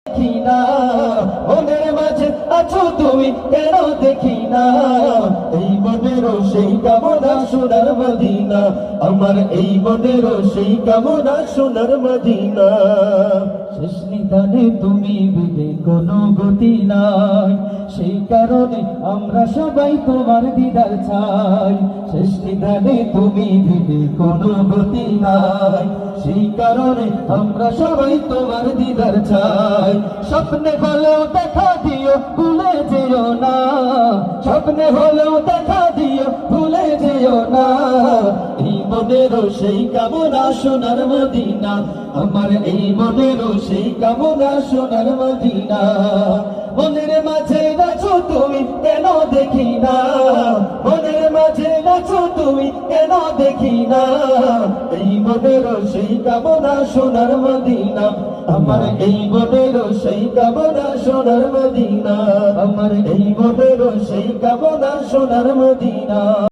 দেখি না মনের মাঝে আছো তুমি কেন দেখি না এই মনেরও সেই কামনা সোনার মদিনা আমার এই মনেরও সেই কামনা সোনার মদিনা শেষ নিদানে তুমি বিদে কোনো গতি নাই সেই কারণে আমরা সবাই তোমার দিদার চাই শেষ নিদানে তুমি বিদে কোনো গতি নাই সেই কারণে আমরা সবাই তোমার দিদার চাই স্বপ্নে হলেও দেখা দিও ভুলে যেও না স্বপ্নে হলেও দেখা দিও ভুলে যেও না এই মনেরও সেই কামনা সোনার মদিনা আমার এই মনেরও সেই কামনা সোনার মদিনা মনের মাঝে নাচো তুমি কেন দেখি না মনের মাঝে নাচো তুমি কেন দেখি না এই মনেরও সেই কামনা সোনার মদিনা আমার এই মনেরও সেই কামনা সোনার মদিনা আমার এই মনেরও সেই কামনা সোনার মদিনা।